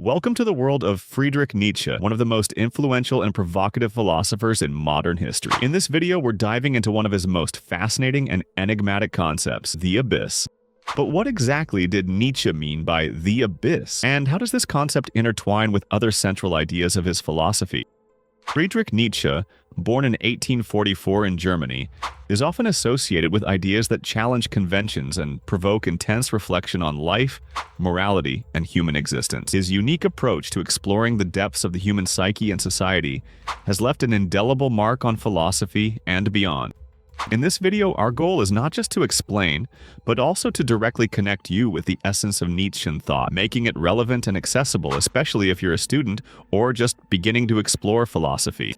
Welcome to the world of Friedrich Nietzsche, one of the most influential and provocative philosophers in modern history. In this video, we're diving into one of his most fascinating and enigmatic concepts, the abyss. But what exactly did Nietzsche mean by the abyss? And how does this concept intertwine with other central ideas of his philosophy? Friedrich Nietzsche, born in 1844 in Germany, is often associated with ideas that challenge conventions and provoke intense reflection on life, morality, and human existence. His unique approach to exploring the depths of the human psyche and society has left an indelible mark on philosophy and beyond. In this video, our goal is not just to explain, but also to directly connect you with the essence of Nietzschean thought, making it relevant and accessible, especially if you're a student or just beginning to explore philosophy.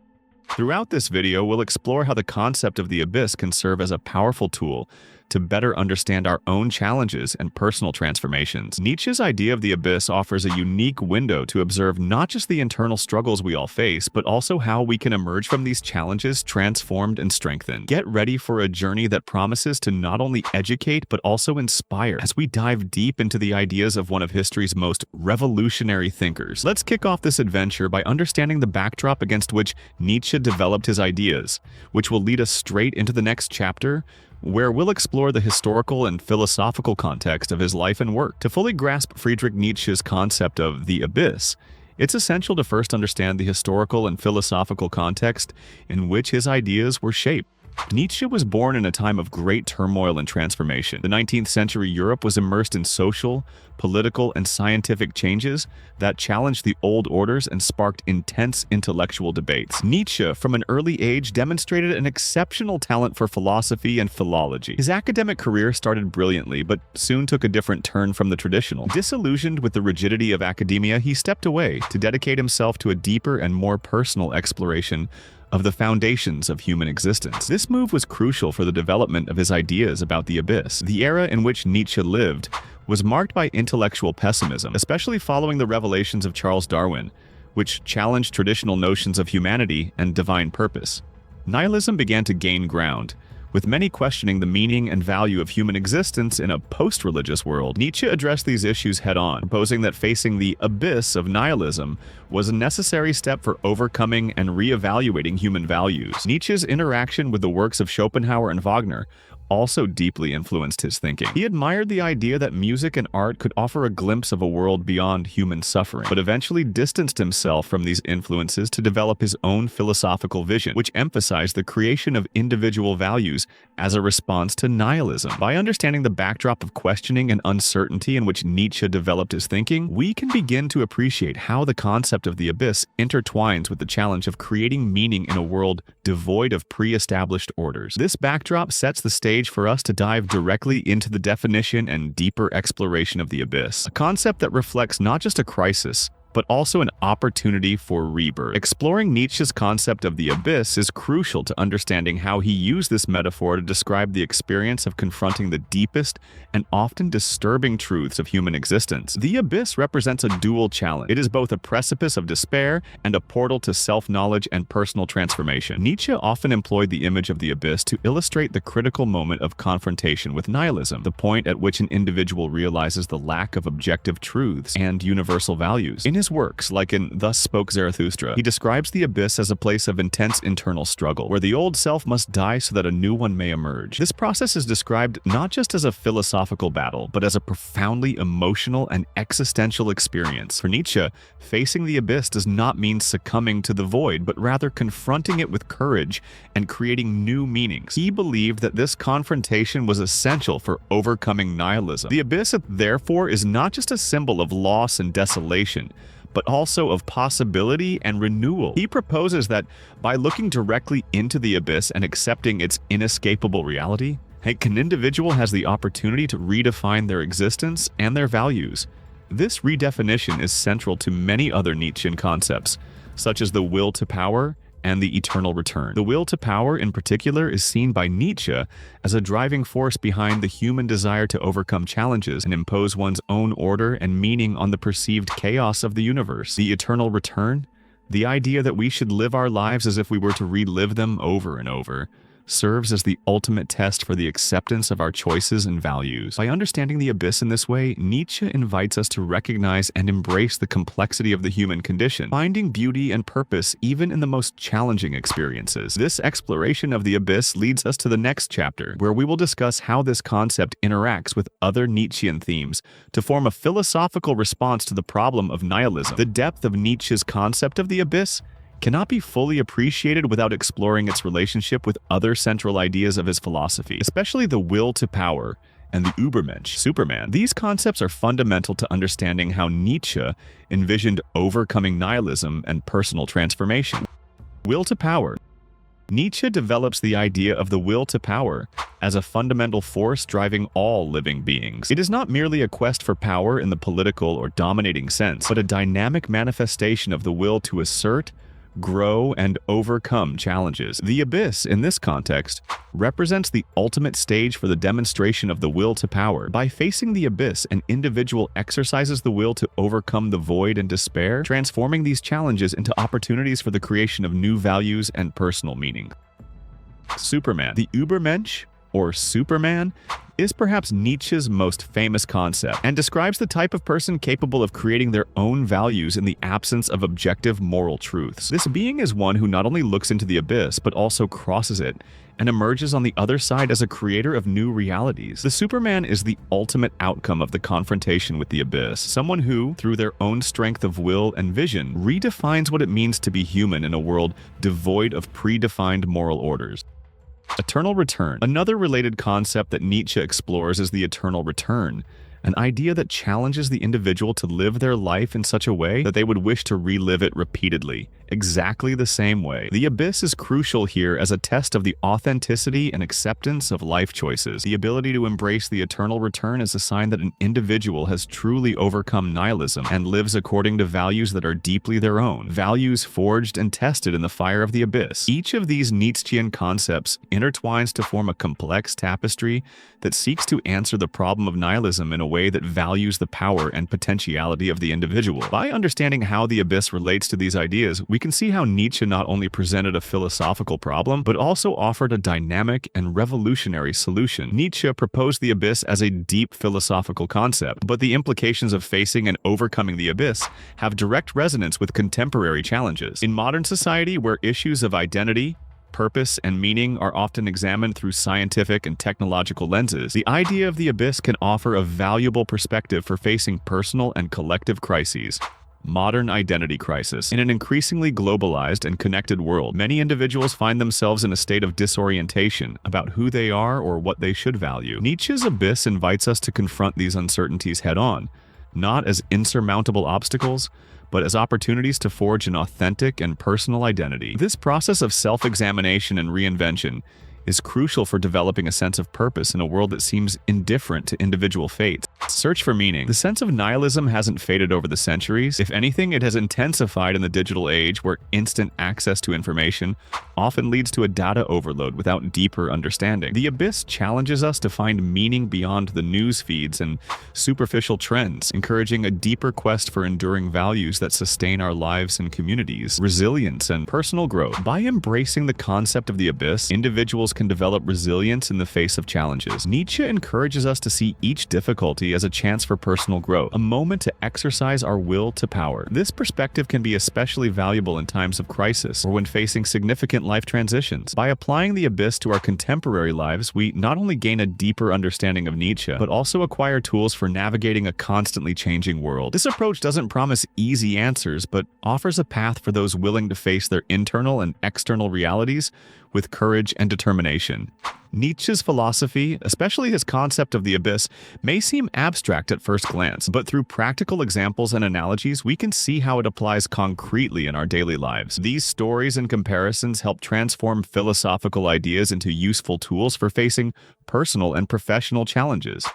Throughout this video, we'll explore how the concept of the abyss can serve as a powerful tool to better understand our own challenges and personal transformations. Nietzsche's idea of the abyss offers a unique window to observe not just the internal struggles we all face, but also how we can emerge from these challenges transformed and strengthened. Get ready for a journey that promises to not only educate, but also inspire as we dive deep into the ideas of one of history's most revolutionary thinkers. Let's kick off this adventure by understanding the backdrop against which Nietzsche developed his ideas, which will lead us straight into the next chapter, where we'll explore the historical and philosophical context of his life and work. To fully grasp Friedrich Nietzsche's concept of the abyss, it's essential to first understand the historical and philosophical context in which his ideas were shaped. Nietzsche was born in a time of great turmoil and transformation. The 19th century Europe was immersed in social, political, and scientific changes that challenged the old orders and sparked intense intellectual debates. Nietzsche, from an early age, demonstrated an exceptional talent for philosophy and philology. His academic career started brilliantly, but soon took a different turn from the traditional. Disillusioned with the rigidity of academia, he stepped away to dedicate himself to a deeper and more personal exploration of the foundations of human existence. This move was crucial for the development of his ideas about the abyss. The era in which Nietzsche lived was marked by intellectual pessimism, especially following the revelations of Charles Darwin, which challenged traditional notions of humanity and divine purpose. Nihilism began to gain ground, with many questioning the meaning and value of human existence in a post-religious world. Nietzsche addressed these issues head-on, proposing that facing the abyss of nihilism was a necessary step for overcoming and re-evaluating human values. Nietzsche's interaction with the works of Schopenhauer and Wagner also deeply influenced his thinking. He admired the idea that music and art could offer a glimpse of a world beyond human suffering, but eventually distanced himself from these influences to develop his own philosophical vision, which emphasized the creation of individual values as a response to nihilism. By understanding the backdrop of questioning and uncertainty in which Nietzsche developed his thinking, we can begin to appreciate how the concept of the abyss intertwines with the challenge of creating meaning in a world devoid of pre-established orders. This backdrop sets the stage for us to dive directly into the definition and deeper exploration of the abyss, a concept that reflects not just a crisis, but also an opportunity for rebirth. Exploring Nietzsche's concept of the abyss is crucial to understanding how he used this metaphor to describe the experience of confronting the deepest and often disturbing truths of human existence. The abyss represents a dual challenge. It is both a precipice of despair and a portal to self-knowledge and personal transformation. Nietzsche often employed the image of the abyss to illustrate the critical moment of confrontation with nihilism, the point at which an individual realizes the lack of objective truths and universal values. In his works, like in Thus Spoke Zarathustra, he describes the abyss as a place of intense internal struggle, where the old self must die so that a new one may emerge. This process is described not just as a philosophical battle, but as a profoundly emotional and existential experience. For Nietzsche, facing the abyss does not mean succumbing to the void, but rather confronting it with courage and creating new meanings. He believed that this confrontation was essential for overcoming nihilism. The abyss, therefore, is not just a symbol of loss and desolation, but also of possibility and renewal. He proposes that by looking directly into the abyss and accepting its inescapable reality, an individual has the opportunity to redefine their existence and their values. This redefinition is central to many other Nietzschean concepts, such as the will to power and the eternal return. The will to power, in particular, is seen by Nietzsche as a driving force behind the human desire to overcome challenges and impose one's own order and meaning on the perceived chaos of the universe. The eternal return, the idea that we should live our lives as if we were to relive them over and over, serves as the ultimate test for the acceptance of our choices and values. By understanding the abyss in this way, Nietzsche invites us to recognize and embrace the complexity of the human condition, finding beauty and purpose even in the most challenging experiences. This exploration of the abyss leads us to the next chapter, where we will discuss how this concept interacts with other Nietzschean themes to form a philosophical response to the problem of nihilism. The depth of Nietzsche's concept of the abyss cannot be fully appreciated without exploring its relationship with other central ideas of his philosophy, especially the will to power and the Übermensch, Superman. These concepts are fundamental to understanding how Nietzsche envisioned overcoming nihilism and personal transformation. Will to power. Nietzsche develops the idea of the will to power as a fundamental force driving all living beings. It is not merely a quest for power in the political or dominating sense, but a dynamic manifestation of the will to assert, grow, and overcome challenges. The abyss, in this context, represents the ultimate stage for the demonstration of the will to power. By facing the abyss, an individual exercises the will to overcome the void and despair, transforming these challenges into opportunities for the creation of new values and personal meaning. Superman. The Übermensch, or Superman, is perhaps Nietzsche's most famous concept and describes the type of person capable of creating their own values in the absence of objective moral truths. This being is one who not only looks into the abyss, but also crosses it and emerges on the other side as a creator of new realities. The Superman is the ultimate outcome of the confrontation with the abyss, someone who, through their own strength of will and vision, redefines what it means to be human in a world devoid of predefined moral orders. Eternal return. Another related concept that Nietzsche explores is the eternal return, an idea that challenges the individual to live their life in such a way that they would wish to relive it repeatedly, exactly the same way. The abyss is crucial here as a test of the authenticity and acceptance of life choices. The ability to embrace the eternal return is a sign that an individual has truly overcome nihilism and lives according to values that are deeply their own, values forged and tested in the fire of the abyss. Each of these Nietzschean concepts intertwines to form a complex tapestry that seeks to answer the problem of nihilism in a way that values the power and potentiality of the individual. By understanding how the abyss relates to these ideas, we can see how Nietzsche not only presented a philosophical problem, but also offered a dynamic and revolutionary solution. Nietzsche proposed the abyss as a deep philosophical concept, but the implications of facing and overcoming the abyss have direct resonance with contemporary challenges. In modern society, where issues of identity, purpose, and meaning are often examined through scientific and technological lenses, the idea of the abyss can offer a valuable perspective for facing personal and collective crises. Modern identity crisis. In an increasingly globalized and connected world, many individuals find themselves in a state of disorientation about who they are or what they should value. Nietzsche's abyss invites us to confront these uncertainties head-on, not as insurmountable obstacles, but as opportunities to forge an authentic and personal identity. This process of self-examination and reinvention is crucial for developing a sense of purpose in a world that seems indifferent to individual fates. Search for meaning. The sense of nihilism hasn't faded over the centuries. If anything, it has intensified in the digital age, where instant access to information often leads to a data overload without deeper understanding. The abyss challenges us to find meaning beyond the news feeds and superficial trends, encouraging a deeper quest for enduring values that sustain our lives and communities, resilience, and personal growth. By embracing the concept of the abyss, individuals can develop resilience in the face of challenges. Nietzsche encourages us to see each difficulty as a chance for personal growth, a moment to exercise our will to power. This perspective can be especially valuable in times of crisis or when facing significant life transitions. By applying the abyss to our contemporary lives, we not only gain a deeper understanding of Nietzsche, but also acquire tools for navigating a constantly changing world. This approach doesn't promise easy answers, but offers a path for those willing to face their internal and external realities with courage and determination. Nietzsche's philosophy, especially his concept of the abyss, may seem abstract at first glance, but through practical examples and analogies, we can see how it applies concretely in our daily lives. These stories and comparisons help transform philosophical ideas into useful tools for facing personal and professional challenges.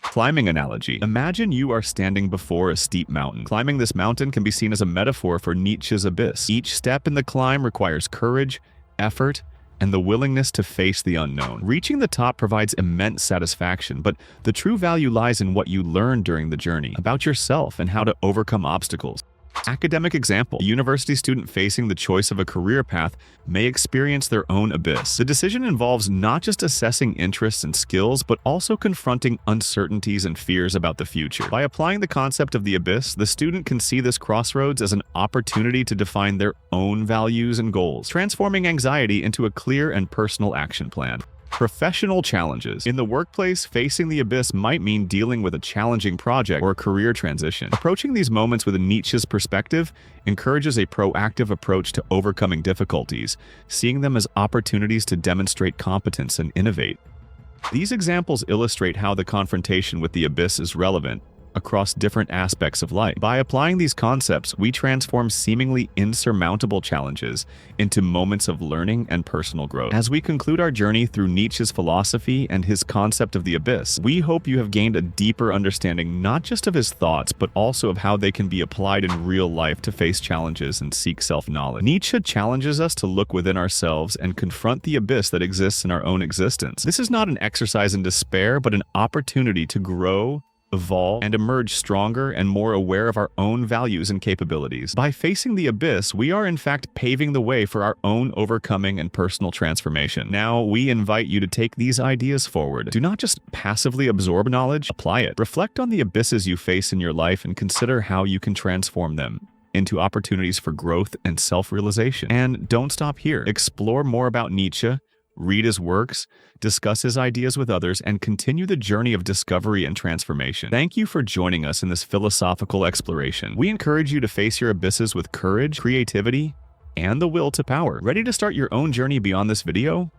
Climbing analogy. Imagine you are standing before a steep mountain. Climbing this mountain can be seen as a metaphor for Nietzsche's abyss. Each step in the climb requires courage, effort, and the willingness to face the unknown. Reaching the top provides immense satisfaction, but the true value lies in what you learn during the journey, about yourself and how to overcome obstacles. Academic example: a university student facing the choice of a career path may experience their own abyss. The decision involves not just assessing interests and skills, but also confronting uncertainties and fears about the future. By applying the concept of the abyss, the student can see this crossroads as an opportunity to define their own values and goals, transforming anxiety into a clear and personal action plan. Professional challenges. In the workplace, facing the abyss might mean dealing with a challenging project or a career transition. Approaching these moments with a Nietzsche's perspective encourages a proactive approach to overcoming difficulties, seeing them as opportunities to demonstrate competence and innovate. These examples illustrate how the confrontation with the abyss is relevant across different aspects of life. By applying these concepts, we transform seemingly insurmountable challenges into moments of learning and personal growth. As we conclude our journey through Nietzsche's philosophy and his concept of the abyss, we hope you have gained a deeper understanding not just of his thoughts, but also of how they can be applied in real life to face challenges and seek self-knowledge. Nietzsche challenges us to look within ourselves and confront the abyss that exists in our own existence. This is not an exercise in despair, but an opportunity to grow, evolve, and emerge stronger and more aware of our own values and capabilities. By facing the abyss, we are in fact paving the way for our own overcoming and personal transformation. Now, we invite you to take these ideas forward. Do not just passively absorb knowledge, apply it. Reflect on the abysses you face in your life and consider how you can transform them into opportunities for growth and self-realization. And don't stop here. Explore more about Nietzsche, read his works, discuss his ideas with others, and continue the journey of discovery and transformation. Thank you for joining us in this philosophical exploration. We encourage you to face your abysses with courage, creativity, and the will to power. Ready to start your own journey beyond this video?